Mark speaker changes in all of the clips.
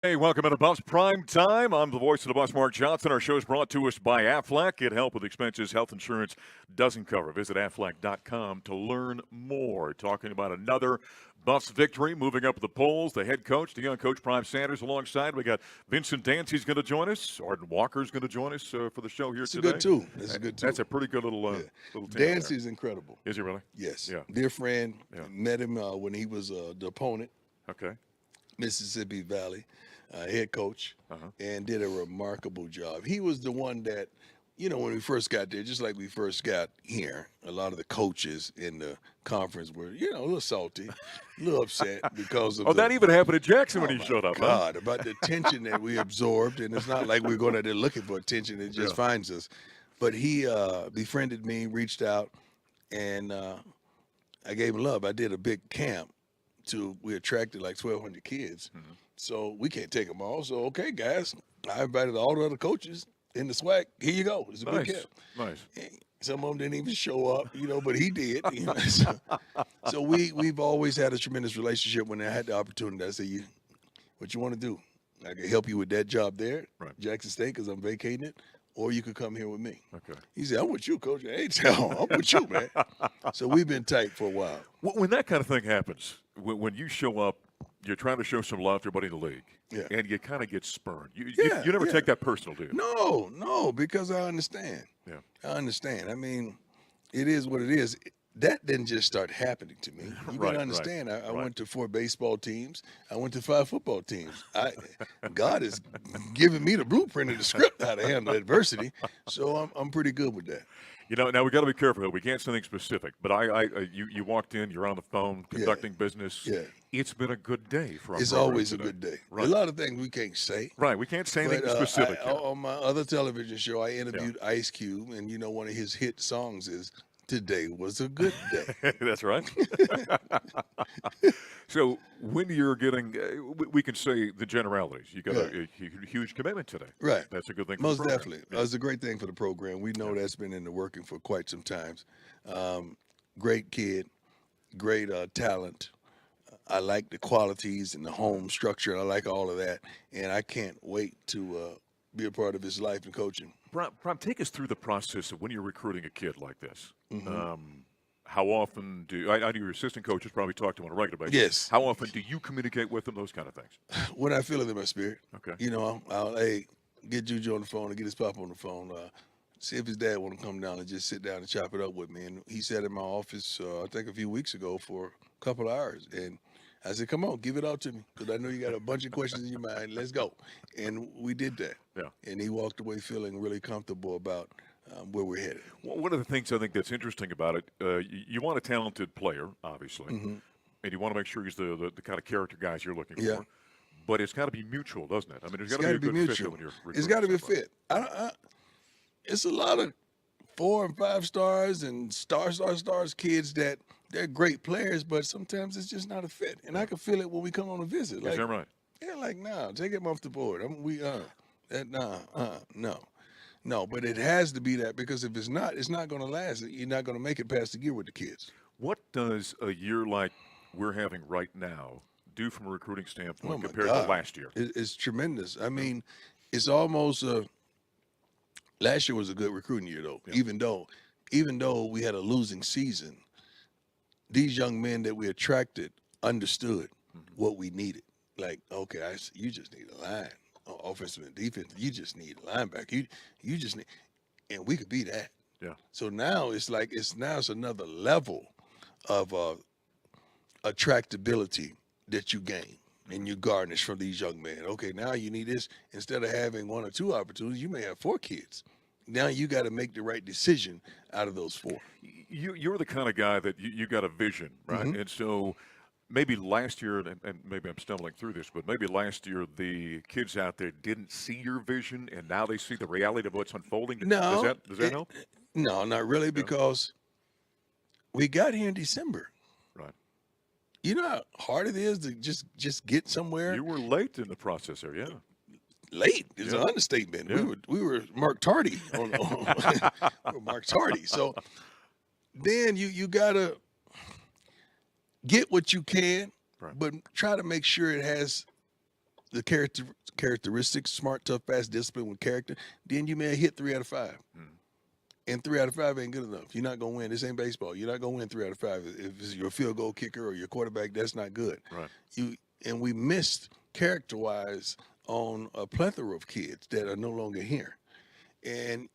Speaker 1: Hey, welcome to Buffs Prime Time. I'm the voice of the Bus, Mark Johnson. Our show is brought to us by Aflac. Get help with expenses health insurance doesn't cover. Visit aflac.com to learn more. Talking about another Buffs victory, moving up the polls. The head coach, the young coach, Prime Sanders, alongside. We got Vincent Dancy's going to join us. Arden Walker's going to join us for the show here
Speaker 2: It's a
Speaker 1: today.
Speaker 2: good two. It's a good two.
Speaker 1: That's a pretty good little
Speaker 2: Yeah.
Speaker 1: little team
Speaker 2: Dancy
Speaker 1: there.
Speaker 2: is incredible.
Speaker 1: Is he really?
Speaker 2: Yes.
Speaker 1: Yeah.
Speaker 2: Dear friend.
Speaker 1: Yeah.
Speaker 2: Met him when he was the opponent,
Speaker 1: Okay.
Speaker 2: Mississippi Valley, head coach, and did a remarkable job. He was the one that, when we first got there, just like we first got here, a lot of the coaches in the conference were, a little salty, a little upset because of
Speaker 1: that even happened at Jackson when he
Speaker 2: my
Speaker 1: showed up.
Speaker 2: God, about the attention that we absorbed. And it's not like we're going out there looking for attention. It just finds us. But he befriended me, reached out, and I gave him love. I did a big camp. We attracted like 1,200 kids.
Speaker 1: Mm-hmm.
Speaker 2: So we can't take them all. So, okay, guys, I invited all the other coaches in the SWAC. Here you go. It's a big camp.
Speaker 1: Nice.
Speaker 2: Some of them didn't even show up, but he did. So we've always had a tremendous relationship. When I had the opportunity, I said, what you want to do? I can help you with that job there, Jackson State, because I'm vacating it, or you could come here with me.
Speaker 1: Okay.
Speaker 2: He said, I'm with you, Coach. Hey, I'm with you, man. So we've been tight for a while.
Speaker 1: When that kind of thing happens, when you show up, you're trying to show some love to everybody in the league, and you kind of get spurned. You never take that personal, do you?
Speaker 2: No, because I understand.
Speaker 1: Yeah.
Speaker 2: I understand. I mean, it is what it is. That didn't just start happening to me. You got to understand. I went to 4 baseball teams. I went to 5 football teams. God has given me the blueprint and the script how to handle adversity. So I'm pretty good with that.
Speaker 1: Now we got to be careful. We can't say anything specific. But you walked in. You're on the phone conducting business.
Speaker 2: Yeah.
Speaker 1: It's been a good day for us.
Speaker 2: It's always a good day.
Speaker 1: Right.
Speaker 2: A lot of things we can't say.
Speaker 1: Right. We can't say anything specific.
Speaker 2: On my other television show, I interviewed Ice Cube, and one of his hit songs is "Today Was a Good Day."
Speaker 1: That's right. So when you're getting, we can say the generalities. You got a huge commitment today.
Speaker 2: Right.
Speaker 1: That's a good thing. For
Speaker 2: Most
Speaker 1: the program.
Speaker 2: definitely. It's a great thing for the program. We know that's been in the working for quite some times. Great kid, great talent. I like the qualities and the home structure. I like all of that, and I can't wait to be a part of his life and coaching.
Speaker 1: Prime, take us through the process of when you're recruiting a kid like this.
Speaker 2: Mm-hmm.
Speaker 1: How often I know your assistant coaches probably talk to him on a regular basis.
Speaker 2: Yes.
Speaker 1: How often do you communicate with them? Those kind of things.
Speaker 2: When I feel it in my spirit.
Speaker 1: Okay.
Speaker 2: I'll get Juju on the phone and get his papa on the phone. See if his dad want to come down and just sit down and chop it up with me. And he sat in my office, I think a few weeks ago for a couple of hours. And I said, come on, give it out to me, because I know you got a bunch of questions in your mind. Let's go. And we did that. Yeah. And he walked away feeling really comfortable about where we're headed.
Speaker 1: Well, one of the things I think that's interesting about it, you want a talented player, obviously, and you want to make sure he's the kind of character guys you're looking for. But it's got to be mutual, doesn't it? I mean, there's got to be a good fit when you're recruiting.
Speaker 2: It's got to be a fit. It's a lot of 4 and 5 stars and stars kids that they're great players, but sometimes it's just not a fit. And I can feel it when we come on a visit.
Speaker 1: Is that right?
Speaker 2: Yeah, like, nah, take him off the board. No, but it has to be that, because if it's not going to last. You're not going to make it past the year with the kids.
Speaker 1: What does a year like we're having right now do from a recruiting standpoint compared to last year?
Speaker 2: It's tremendous. I mean, it's almost last year was a good recruiting year, though. Yeah. Even though we had a losing season, these young men that we attracted understood what we needed. Like, okay, you just need a line, offensive and defense. You just need a linebacker. You just need, and we could be that.
Speaker 1: Yeah.
Speaker 2: So now it's another level of attractability that you gain and you garnish from these young men. Okay, now you need this. Instead of having 1 or 2 opportunities, you may have 4 kids. Now you got to make the right decision out of those 4.
Speaker 1: You're the kind of guy that you got a vision, right?
Speaker 2: Mm-hmm.
Speaker 1: And so maybe last year, and maybe I'm stumbling through this, but maybe last year the kids out there didn't see your vision, and now they see the reality of what's unfolding.
Speaker 2: No,
Speaker 1: does that help?
Speaker 2: No, not really, because we got here in December.
Speaker 1: Right.
Speaker 2: You know how hard it is to just get somewhere.
Speaker 1: You were late in the process there, yeah.
Speaker 2: Late is an understatement.
Speaker 1: Yeah.
Speaker 2: We were Mark Tardy on Mark Tardy. So then you gotta get what you can, but try to make sure it has the characteristics, smart, tough, fast, discipline with character, then you may hit 3 out of 5. And 3 out of 5 ain't good enough. You're not gonna win. This ain't baseball. You're not gonna win 3 out of 5. If it's your field goal kicker or your quarterback, that's not good.
Speaker 1: Right.
Speaker 2: And we missed character-wise on a plethora of kids that are no longer here. And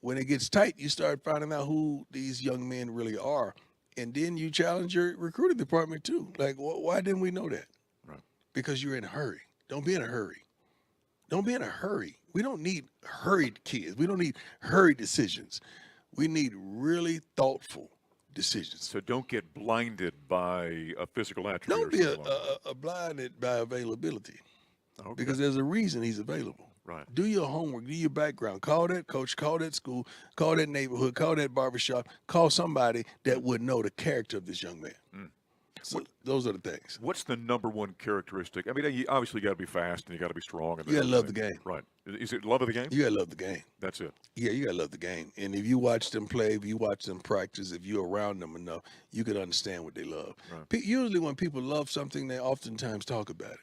Speaker 2: when it gets tight, you start finding out who these young men really are. And then you challenge your recruiting department too. Like, why didn't we know that?
Speaker 1: Right.
Speaker 2: Because you're in a hurry. Don't be in a hurry. Don't be in a hurry. We don't need hurried kids. We don't need hurried decisions. We need really thoughtful decisions.
Speaker 1: So don't get blinded by a physical attribute.
Speaker 2: Don't be blinded by availability.
Speaker 1: Okay.
Speaker 2: Because there's a reason he's available.
Speaker 1: Right.
Speaker 2: Do your homework. Do your background. Call that coach. Call that school. Call that neighborhood. Call that barbershop. Call somebody that would know the character of this young man. So those are the things.
Speaker 1: What's the number one characteristic? I mean, you obviously got to be fast and you got to be strong. And
Speaker 2: You got to love the game.
Speaker 1: Right. Is it love of the game?
Speaker 2: You got to love the game.
Speaker 1: That's it.
Speaker 2: Yeah, you got to love the game. And if you watch them play, if you watch them practice, if you're around them enough, you can understand what they love.
Speaker 1: Right.
Speaker 2: Usually when people love something, they oftentimes talk about it.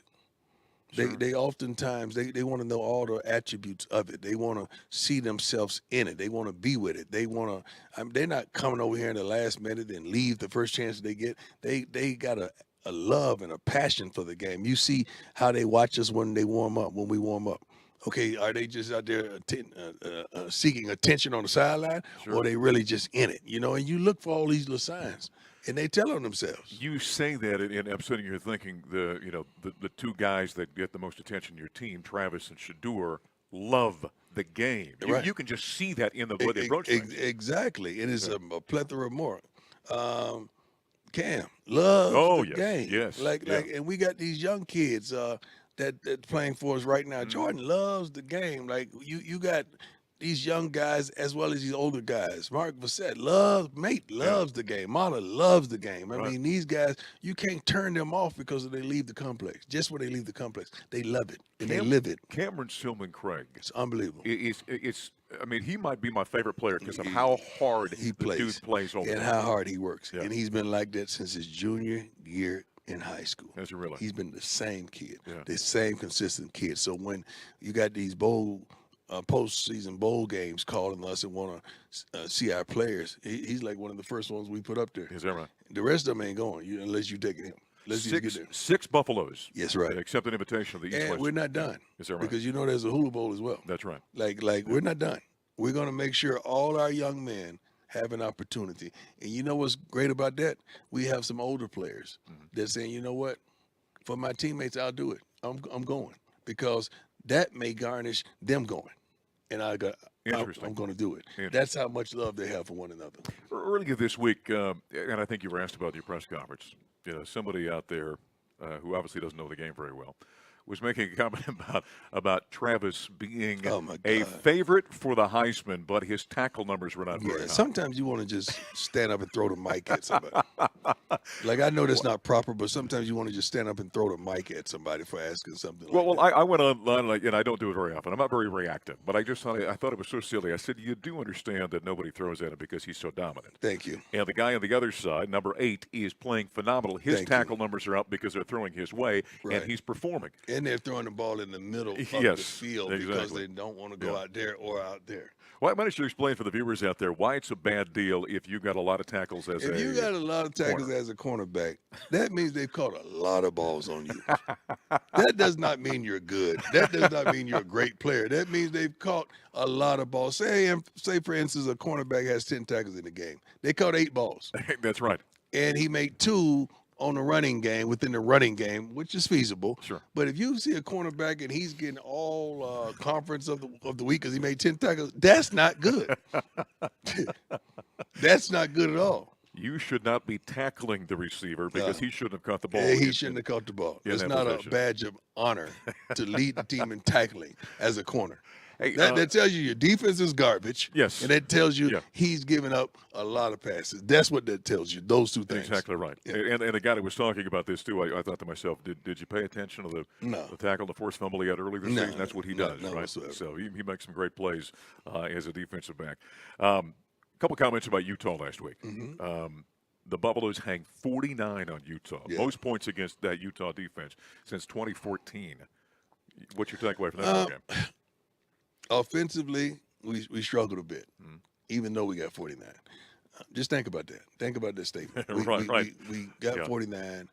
Speaker 1: Sure.
Speaker 2: They oftentimes they want to know all the attributes of it. They want to see themselves in it. They want to be with it. They want to. They're not coming over here in the last minute and leave the first chance they get. They got a love and a passion for the game. You see how they watch us when we warm up. Okay, are they just out there seeking attention on the sideline,
Speaker 1: Sure.
Speaker 2: or are they really just in it? You know, and you look for all these little signs. And they tell on themselves.
Speaker 1: You say that, and I'm sitting here thinking the two guys that get the most attention in your team, Travis and Shador, love the game.
Speaker 2: Right.
Speaker 1: You can just see that in the way they approach things.
Speaker 2: Exactly. It is a plethora more. Cam loves the game.
Speaker 1: Yes.
Speaker 2: And we got these young kids that playing for us right now. Jordan loves the game. Like you got these young guys as well as these older guys. Mark Vassett loves the game. Mata loves the game. I mean, these guys, you can't turn them off because they leave the complex. Just when they leave the complex, they love it and they live it.
Speaker 1: Cameron Silman Craig.
Speaker 2: It's unbelievable.
Speaker 1: I mean, he might be my favorite player because of how hard
Speaker 2: he
Speaker 1: plays. Dude plays all the
Speaker 2: and
Speaker 1: time.
Speaker 2: how hard he works.
Speaker 1: Yeah.
Speaker 2: And he's been like that since his junior year in high school.
Speaker 1: Has he really?
Speaker 2: He's been the same kid,
Speaker 1: Yeah.
Speaker 2: the same consistent kid. So when you got these postseason bowl games calling us and want to see our players, he's like one of the first ones we put up there.
Speaker 1: Is that right?
Speaker 2: The rest of them ain't going unless you take him. Let's just get there.
Speaker 1: Six Buffaloes.
Speaker 2: Yes, right.
Speaker 1: Accept an invitation of the East
Speaker 2: And
Speaker 1: West.
Speaker 2: we're not done.
Speaker 1: Is that right?
Speaker 2: Because there's a Hula Bowl as well.
Speaker 1: That's right.
Speaker 2: Like we're not done. We're going to make sure all our young men have an opportunity. And you know what's great about that? We have some older players that saying, you know what? For my teammates, I'll do it. I'm going because that may garnish them going. And I'm going to do it. That's how much love they have for one another.
Speaker 1: Earlier this week, and I think you were asked about your press conference, somebody out there who obviously doesn't know the game very well was making a comment about Travis being a favorite for the Heisman, but his tackle numbers were not very high.
Speaker 2: Sometimes you want to just stand up and throw the mic at somebody. Like, I know that's not proper, but sometimes you want to just stand up and throw the mic at somebody for asking something like that.
Speaker 1: I went online, and I don't do it very often. I'm not very reactive, but I just thought it was so silly. I said, you do understand that nobody throws at him because he's so dominant.
Speaker 2: Thank you.
Speaker 1: And the guy on the other side, number 8, is playing phenomenal. His tackle numbers are up because they're throwing his way, and he's performing.
Speaker 2: And they're throwing the ball in the middle of the field because they don't want to go out there or out there.
Speaker 1: Well, why don't you explain for the viewers out there why it's a bad deal if you got a lot of tackles as
Speaker 2: If you got a lot of tackles as a cornerback, that means they've caught a lot of balls on you. That does not mean you're good. That does not mean you're a great player. That means they've caught a lot of balls. Say for instance, a cornerback has 10 tackles in the game. They caught 8 balls.
Speaker 1: That's right.
Speaker 2: And he made 2 on the running game, within the running game, which is feasible.
Speaker 1: Sure.
Speaker 2: But if you see a cornerback and he's getting all conference of the week because he made 10 tackles, that's not good. That's not good at all.
Speaker 1: You should not be tackling the receiver because he shouldn't have caught the ball.
Speaker 2: Yeah, he shouldn't have caught the ball. It's not a badge of honor to lead the team in tackling as a corner.
Speaker 1: Hey,
Speaker 2: that tells you your defense is garbage.
Speaker 1: Yes.
Speaker 2: And that tells you he's giving up a lot of passes. That's what that tells you, those two things.
Speaker 1: Exactly right.
Speaker 2: Yeah.
Speaker 1: And the guy that was talking about this, too, I thought to myself, did you pay attention to the tackle, the forced fumble he had earlier this season? That's what he does, right?
Speaker 2: Whatsoever.
Speaker 1: So he makes some great plays as a defensive back. A couple comments about Utah last week. The Buffaloes hang 49 on Utah. Most points against that Utah defense since 2014. What's your takeaway from that ball
Speaker 2: Um,
Speaker 1: game?
Speaker 2: Offensively, we struggled a bit,
Speaker 1: Mhm.
Speaker 2: even though we got 49. Just think about that. Think about this statement.
Speaker 1: Right.
Speaker 2: We got
Speaker 1: Yeah.
Speaker 2: 49,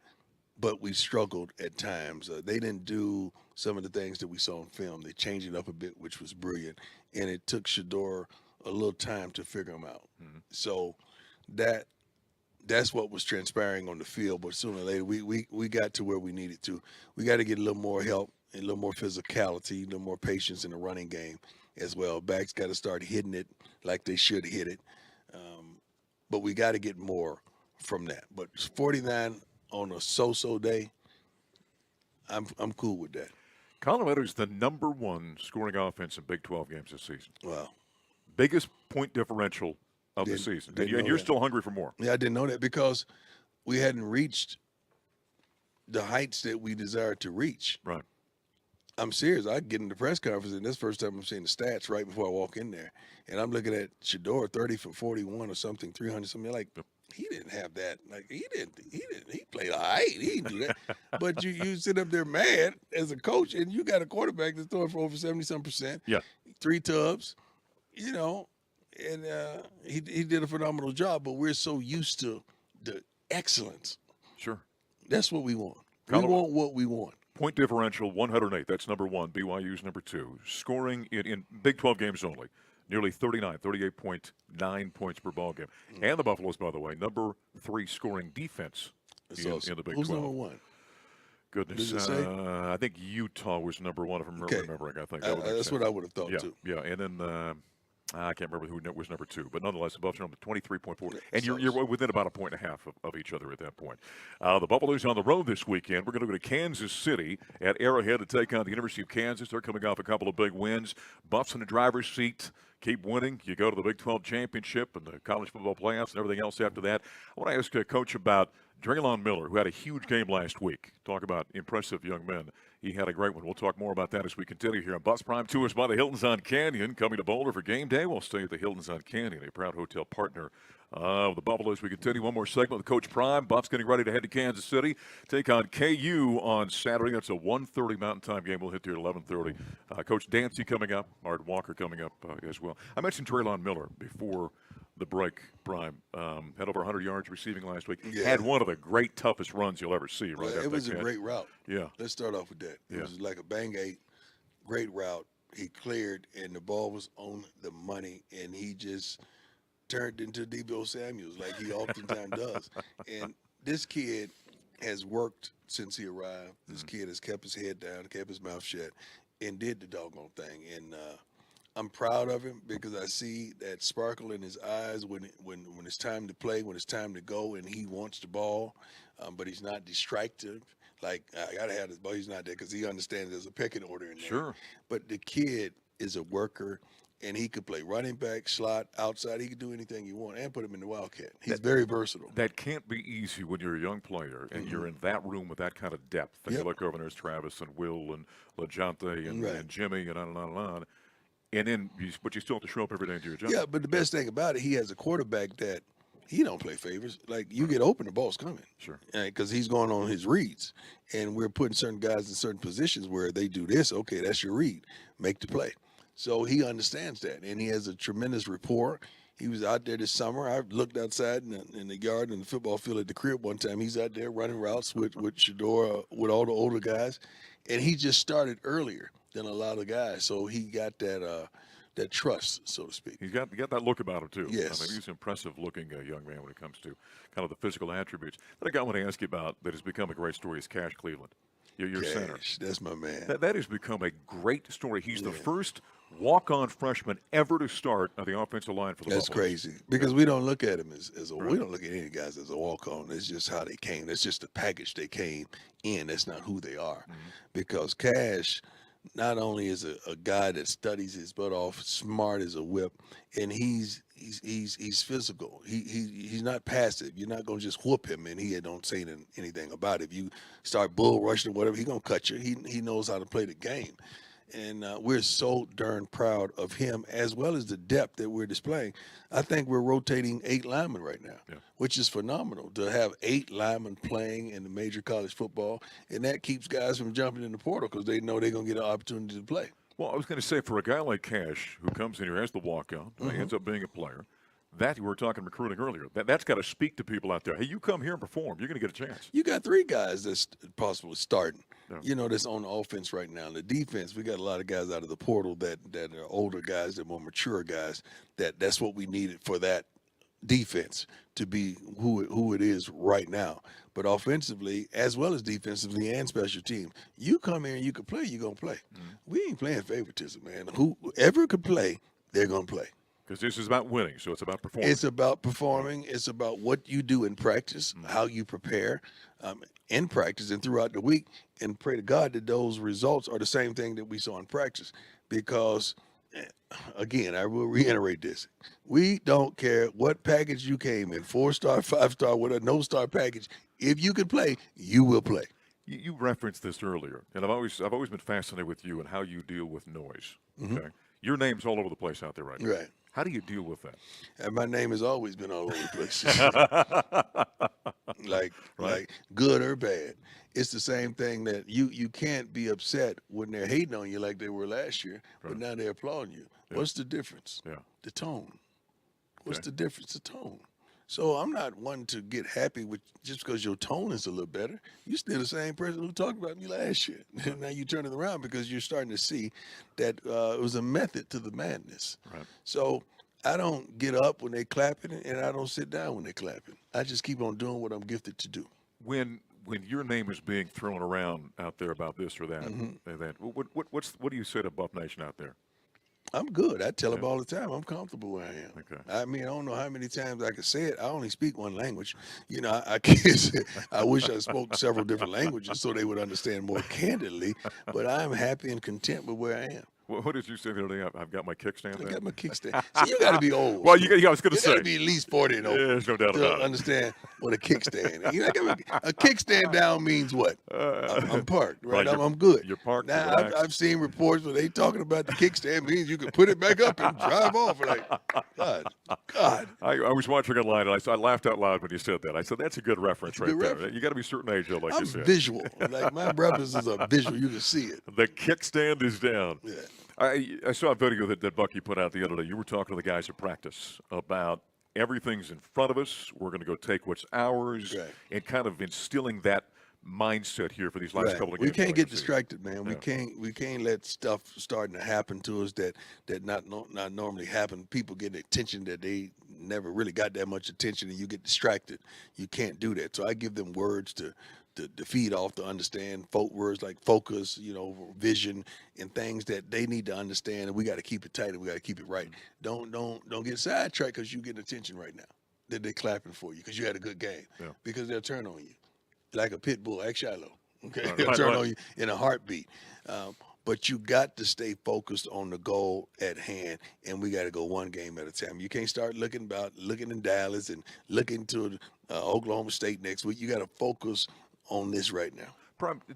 Speaker 2: but we struggled at times. They didn't do some of the things that we saw in film. They changed it up a bit, which was brilliant, and it took Shador a little time to figure them out.
Speaker 1: Mhm.
Speaker 2: So that's what was transpiring on the field. But sooner or later, we got to where we needed to. We got to get a little more help, and a little more physicality, a little more patience in the running game as well. Backs got to start hitting it like they should hit it. But we got to get more from that. But 49 on a so-so day, I'm cool with that.
Speaker 1: Colorado's the number one scoring offense in Big 12 games this season.
Speaker 2: Wow.
Speaker 1: Biggest point differential of the
Speaker 2: Didn't-
Speaker 1: season.
Speaker 2: didn't
Speaker 1: And
Speaker 2: know
Speaker 1: you're
Speaker 2: that.
Speaker 1: still hungry for more.
Speaker 2: Yeah, I didn't know that because we hadn't reached the heights that we desired to reach.
Speaker 1: Right.
Speaker 2: I'm serious. I get in the press conference, and this is the first time I'm seeing the stats right before I walk in there. And I'm looking at Shador 30 for 41 or something, 300 something. Like, he didn't have that. Like, he played all right. He didn't do that. But you sit up there mad as a coach, and you got a quarterback that's throwing for over 70-some%.
Speaker 1: Yeah.
Speaker 2: 3 tubs, and he did a phenomenal job. But we're so used to the excellence.
Speaker 1: Sure.
Speaker 2: That's what we want.
Speaker 1: Colorado-
Speaker 2: We want what we want.
Speaker 1: Point differential 108. That's number one. BYU's number two. Scoring in Big 12 games only. Nearly 38.9 points per ball game. And the Buffaloes, by the way, number 3 scoring defense in the Big
Speaker 2: Who's
Speaker 1: 12.
Speaker 2: number 1?
Speaker 1: Goodness.
Speaker 2: Does it say?
Speaker 1: I think Utah was number 1 if I'm
Speaker 2: Okay.
Speaker 1: remembering. I think that would make
Speaker 2: That's
Speaker 1: sense.
Speaker 2: what I would have thought
Speaker 1: Yeah,
Speaker 2: too.
Speaker 1: yeah. And then I can't remember who was number 2, but nonetheless, the Buffs are on the 23.4, and
Speaker 2: So-
Speaker 1: you're within about a point and a half of each other at that point. The Buffaloes on the road this weekend. We're going to go to Kansas City at Arrowhead to take on the University of Kansas. They're coming off a couple of big wins. Buffs in the driver's seat. Keep winning. You go to the Big 12 championship and the college football playoffs and everything else after that. I want to ask Coach about Draylon Miller, who had a huge game last week. Talk about impressive young men. He had a great one. We'll talk more about that as we continue here on Bus Prime. Tours by the Hiltons on Canyon. Coming to Boulder for game day. We'll stay at the Hiltons on Canyon, a proud hotel partner of the Buffaloes. We continue one more segment with Coach Prime. Buffs getting ready to head to Kansas City. Take on KU on Saturday. That's a 1:30 Mountain Time game. We'll hit there at 11:30. Coach Dancy coming up. Art Walker coming up as well. I mentioned Draylon Miller before the break, Prime. Had over 100 yards receiving last week.
Speaker 2: Yeah.
Speaker 1: Had one of the great, toughest runs you'll ever see. Right
Speaker 2: Well,
Speaker 1: after
Speaker 2: it was
Speaker 1: that
Speaker 2: a
Speaker 1: catch.
Speaker 2: great route.
Speaker 1: Yeah.
Speaker 2: Let's start off with that. It
Speaker 1: Yeah.
Speaker 2: was like a bang-aid, great route. He cleared, and the ball was on the money, and he just turned into Debo Samuels like he oftentimes does. And this kid has worked since he arrived. This kid has kept his head down, kept his mouth shut, and did the doggone thing. And I'm proud of him because I see that sparkle in his eyes when it's time to play, when it's time to go, and he wants the ball, but he's not distracted. Like, I got to have this ball. He's not there because he understands there's a pecking order in there.
Speaker 1: Sure.
Speaker 2: But the kid is a worker, and he could play running back, slot, outside. He could do anything you want and put him in the Wildcat. He's very versatile.
Speaker 1: That can't be easy when you're a young player and you're in that room with that kind of depth. And you
Speaker 2: Yep.
Speaker 1: look over and there's Travis and Will and LaJonte and,
Speaker 2: Right.
Speaker 1: and Jimmy and on and on and on. And then, but you still have to show up every day and do your job.
Speaker 2: Yeah, but the best thing about it, he has a quarterback that he don't play favors. Like, you get open, the ball's coming.
Speaker 1: Sure.
Speaker 2: Because he's going on his reads. And we're putting certain guys in certain positions where they do this. Okay, that's your read. Make the play. So he understands that. And he has a tremendous rapport. He was out there this summer. I looked outside in the yard in the football field at the crib one time. He's out there running routes with Shador, with all the older guys. And he just started earlier than a lot of guys. So he got that trust, so to speak.
Speaker 1: He's got that look about him, too.
Speaker 2: Yes.
Speaker 1: I mean, he's an impressive-looking young man when it comes to kind of the physical attributes. That I want to ask you about that has become a great story is Cash Cleveland, your center.
Speaker 2: Cash, that's my man.
Speaker 1: That has become a great story. He's the first walk-on freshman ever to start on the offensive line for the
Speaker 2: That's
Speaker 1: Buffaloes.
Speaker 2: crazy because we don't look at him as we don't look at any guys as a walk-on. It's just how they came. That's just the package they came in. That's not who they are. Because Cash not only is a guy that studies his butt off, smart as a whip, and he's physical. He's not passive. You're not gonna just whoop him and he don't say anything about it. If you start bull rushing or whatever, he's gonna cut you. He knows how to play the game. And we're so darn proud of him, as well as the depth that we're displaying. I think we're rotating 8 linemen right now,
Speaker 1: Yeah.
Speaker 2: which is phenomenal to have 8 linemen playing in the major college football. And that keeps guys from jumping in the portal because they know they're going to get an opportunity to play.
Speaker 1: Well, I was going to say, for a guy like Cash who comes in here as the walkout, ends up being a player, that we were talking recruiting earlier, that's got to speak to people out there. Hey, you come here and perform, you're going to get a chance.
Speaker 2: You got 3 guys that's possibly starting,
Speaker 1: Yeah.
Speaker 2: that's on the offense right now. The defense, we got a lot of guys out of the portal that are older guys, that more mature guys, that's what we needed for that defense to be who it is right now. But offensively, as well as defensively and special teams, you come here and you can play, you're going to play. We ain't playing favoritism, man. Whoever could play, they're going to play.
Speaker 1: Because this is about winning, so it's about performing.
Speaker 2: It's about performing. It's about what you do in practice, how you prepare in practice and throughout the week, and pray to God that those results are the same thing that we saw in practice. Because, again, I will reiterate this. We don't care what package you came in, 4-star, 5-star, whatever, no-star package. If you can play, you will play.
Speaker 1: You referenced this earlier, and I've always been fascinated with you and how you deal with noise. Okay, your name's all over the place out there right now.
Speaker 2: Right.
Speaker 1: How do you deal with that?
Speaker 2: And my name has always been all over the place. like good or bad. It's the same thing that you can't be upset when they're hating on you like they were last year, but now they're applauding you.
Speaker 1: Yeah.
Speaker 2: What's the difference?
Speaker 1: Yeah.
Speaker 2: The tone. What's
Speaker 1: Okay.
Speaker 2: the difference? The tone. So I'm not one to get happy with just because your tone is a little better. You're still the same person who talked about me last year. Now you turn it around because you're starting to see that it was a method to the madness.
Speaker 1: Right.
Speaker 2: So I don't get up when they clapping, and I don't sit down when they clapping. I just keep on doing what I'm gifted to do.
Speaker 1: When your name is being thrown around out there about this or that, and that, what do you say to Buff Nation out there?
Speaker 2: I'm good. I tell them all the time. I'm comfortable where I am.
Speaker 1: Okay.
Speaker 2: I mean, I don't know how many times I can say it. I only speak one language. I can't say, I wish I spoke several different languages so they would understand more candidly, but I'm happy and content with where I am.
Speaker 1: What did you say the other day? I've got my kickstand.
Speaker 2: I got my kickstand. See, you got to be old.
Speaker 1: Well, I was going to
Speaker 2: You
Speaker 1: say.
Speaker 2: got to be at least 40 and over
Speaker 1: There's no doubt
Speaker 2: to
Speaker 1: about it.
Speaker 2: understand what a kickstand is. A kickstand down means what? I'm parked, right?
Speaker 1: Right,
Speaker 2: I'm good.
Speaker 1: you're parked,
Speaker 2: Now,
Speaker 1: you're relaxed.
Speaker 2: I've seen reports where they talking about the kickstand means you can put it back up and drive off. Like, God.
Speaker 1: I was watching online, and I laughed out loud when you said that. I said, that's a good reference
Speaker 2: That's a
Speaker 1: right
Speaker 2: good
Speaker 1: there.
Speaker 2: reference.
Speaker 1: You got to be a certain age, though, like
Speaker 2: I'm
Speaker 1: you said.
Speaker 2: visual. Like, my brothers is a visual. You can see it.
Speaker 1: The kickstand is down.
Speaker 2: Yeah.
Speaker 1: I saw a video that Bucky put out the other day. You were talking to the guys at practice about everything's in front of us. We're going to go take what's ours,
Speaker 2: Right.
Speaker 1: and kind of instilling that mindset here for these last
Speaker 2: Right.
Speaker 1: couple of
Speaker 2: We
Speaker 1: games.
Speaker 2: can't
Speaker 1: of
Speaker 2: get
Speaker 1: the season.
Speaker 2: distracted, man.
Speaker 1: Yeah.
Speaker 2: We can't let stuff starting to happen to us that not normally happen. People get attention that they never really got that much attention, and you get distracted. You can't do that. So I give them words to feed off, to understand words like focus, vision, and things that they need to understand. And we got to keep it tight, and we got to keep it right. Don't get sidetracked because you get attention right now. That they're clapping for you because you had a good game.
Speaker 1: Yeah.
Speaker 2: Because they'll turn on you like a pit bull, like Shiloh. Okay,
Speaker 1: Right,
Speaker 2: they'll
Speaker 1: right,
Speaker 2: turn
Speaker 1: right.
Speaker 2: on you in a heartbeat. But you got to stay focused on the goal at hand, and we got to go one game at a time. You can't start looking in Dallas and looking to Oklahoma State next week. You got to focus on this right now.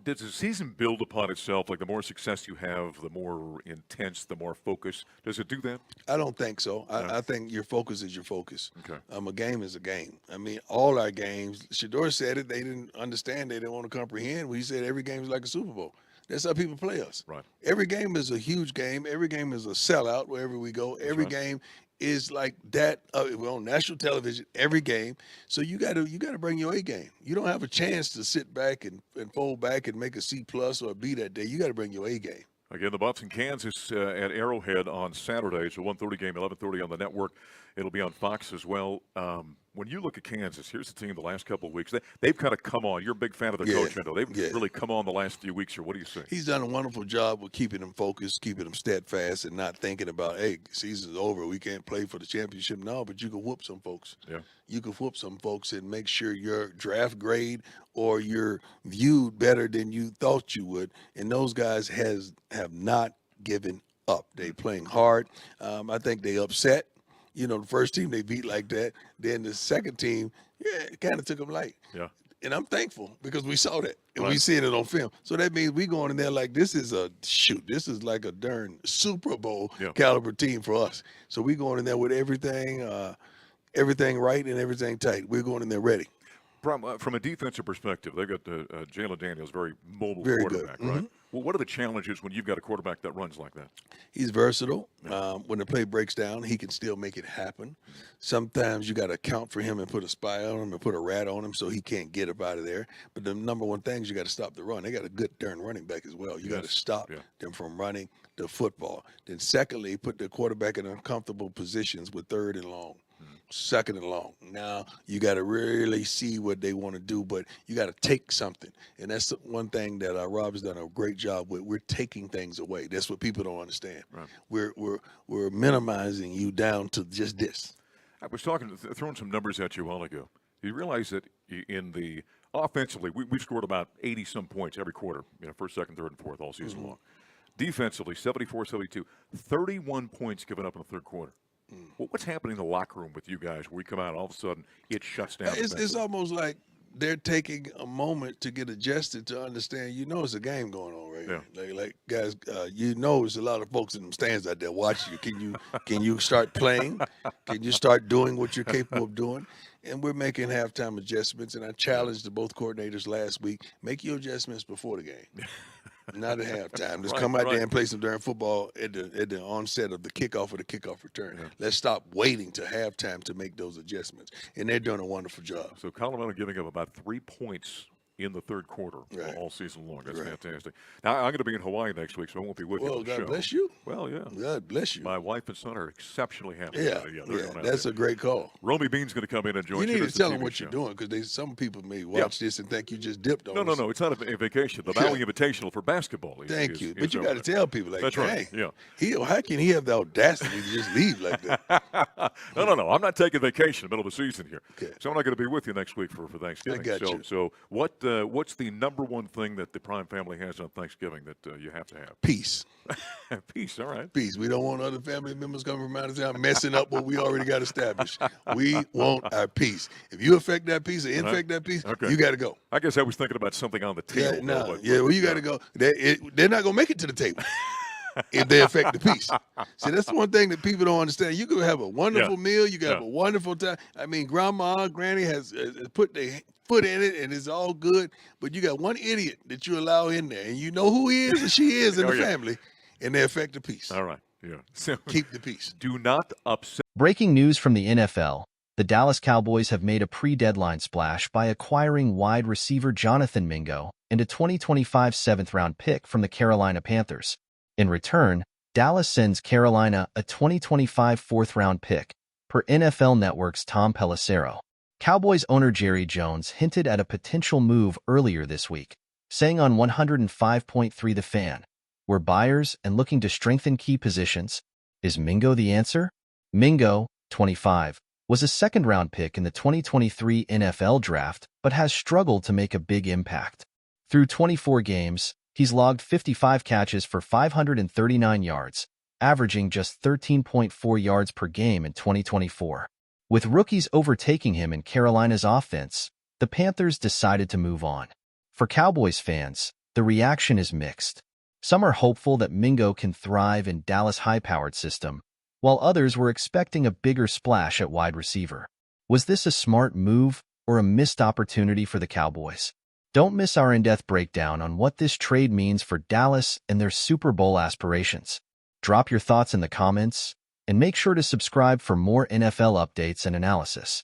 Speaker 1: Does the season build upon itself? Like the more success you have, the more intense, the more focus. Does it do that?
Speaker 2: I don't think so. I think your focus is your focus.
Speaker 1: Okay.
Speaker 2: A game is a game. I mean, all our games, Shador said it, they didn't understand, they didn't want to comprehend. He said every game is like a Super Bowl. That's how people play us.
Speaker 1: Right.
Speaker 2: Every game is a huge game. Every game is a sellout wherever we go. Every
Speaker 1: right.
Speaker 2: game is like that. We're on national television every game. So you got to bring your A game. You don't have a chance to sit back and fold back and make a C+ or a B that day. You got to bring your A game.
Speaker 1: Again, the Buffs in Kansas at Arrowhead on Saturday. It's a 1:30 game, 11:30 on the network. It'll be on Fox as well. When you look at Kansas, here's the team the last couple of weeks. They've kind of come on. You're a big fan of their coach, I know. They've really come on the last few weeks here. What do you see?
Speaker 2: He's done a wonderful job with keeping them focused, keeping them steadfast, and not thinking about, hey, season's over, we can't play for the championship. No, but you can whoop some folks.
Speaker 1: Yeah.
Speaker 2: You can whoop some folks and make sure your draft grade or you're viewed better than you thought you would. And those guys have not given up. They playing hard. I think they upset. The first team they beat like that. Then the second team, it kind of took them light.
Speaker 1: Yeah.
Speaker 2: And I'm thankful because we saw that and we seeing it on film. So that means we going in there like this is like a darn Super Bowl caliber team for us. So we going in there with everything right and everything tight. We're going in there ready.
Speaker 1: From a defensive perspective, they've got Jalen Daniels, very mobile
Speaker 2: Very
Speaker 1: quarterback,
Speaker 2: good.
Speaker 1: right? Well, what are the challenges when you've got a quarterback that runs like that?
Speaker 2: He's versatile. When the play breaks down, he can still make it happen. Sometimes you got to account for him and put a spy on him and put a rat on him so he can't get up out of there. But the number one thing is you got to stop the run. They got a good darn running back as well. You got to stop them from running the football. Then secondly, put the quarterback in uncomfortable positions with third and long. Second and long. Now you got to really see what they want to do, but you got to take something, and that's one thing that Rob has done a great job with. We're taking things away. That's what people don't understand. Right. We're minimizing you down to just this.
Speaker 1: I was throwing some numbers at you a while ago. You realize that in the offensively, we've scored about 80-some points every quarter, first, second, third, and fourth all season long. Defensively, 74-72, 31 points given up in the third quarter. Well, what's happening in the locker room with you guys where we come out and all of a sudden it shuts down?
Speaker 2: It's almost like they're taking a moment to get adjusted to understand, it's a game going on right here. Like guys, there's a lot of folks in them stands out there watching you. Can you start playing? Can you start doing what you're capable of doing? And we're making halftime adjustments, and I challenged the both coordinators last week, make your adjustments before the game. Not at halftime. Just come out there and play some darn football at the onset of the kickoff or the kickoff return. Let's stop waiting to halftime to make those adjustments. And they're doing a wonderful job.
Speaker 1: So Colorado giving up about 3 points in the third quarter all season long. That's fantastic. Now, I'm going to be in Hawaii next week, so I won't be with you on the show.
Speaker 2: God bless you.
Speaker 1: Well, yeah.
Speaker 2: God bless you.
Speaker 1: My wife and son are exceptionally happy.
Speaker 2: That's a great call.
Speaker 1: Romy Bean's going to come in and join you.
Speaker 2: You need to tell them what you're doing because some people may watch this and think you just dipped on us.
Speaker 1: No. It's not a vacation. The Valley Invitational for basketball.
Speaker 2: Thank you. But you got to tell people like,
Speaker 1: that's right.
Speaker 2: How can he have the audacity to just leave like that?
Speaker 1: No. I'm not taking vacation in the middle of the season here. Okay. So I'm not going to be with you next week for Thanksgiving.
Speaker 2: I got you.
Speaker 1: So what's the number one thing that the Prime family has on Thanksgiving that you have to have?
Speaker 2: Peace.
Speaker 1: Peace, all right.
Speaker 2: Peace. We don't want other family members coming from out of town messing up what we already got established. We want our peace. If you affect that peace or infect that peace, you got to go.
Speaker 1: I guess I was thinking about something on the table.
Speaker 2: You got to go. They're not going to make it to the table if they affect the peace. See, that's one thing that people don't understand. You can have a wonderful meal. You can have a wonderful time. I mean, grandma, granny has put their foot in it, and it's all good. But you got one idiot that you allow in there, and you know who he is or she is in the family, and they affect the peace.
Speaker 1: All right. Yeah. So
Speaker 2: keep the peace.
Speaker 1: Do not upset.
Speaker 3: Breaking news from the NFL. The Dallas Cowboys have made a pre-deadline splash by acquiring wide receiver Jonathan Mingo and a 2025 seventh-round pick from the Carolina Panthers. In return, Dallas sends Carolina a 2025 fourth-round pick, per NFL Network's Tom Pelissero. Cowboys owner Jerry Jones hinted at a potential move earlier this week, saying on 105.3 The Fan, "We're buyers and looking to strengthen key positions. Is Mingo the answer?" Mingo, 25, was a second-round pick in the 2023 NFL Draft, but has struggled to make a big impact. Through 24 games, he's logged 55 catches for 539 yards, averaging just 13.4 yards per game in 2024. With rookies overtaking him in Carolina's offense, the Panthers decided to move on. For Cowboys fans, the reaction is mixed. Some are hopeful that Mingo can thrive in Dallas' high-powered system, while others were expecting a bigger splash at wide receiver. Was this a smart move or a missed opportunity for the Cowboys? Don't miss our in-depth breakdown on what this trade means for Dallas and their Super Bowl aspirations. Drop your thoughts in the comments, and make sure to subscribe for more NFL updates and analysis.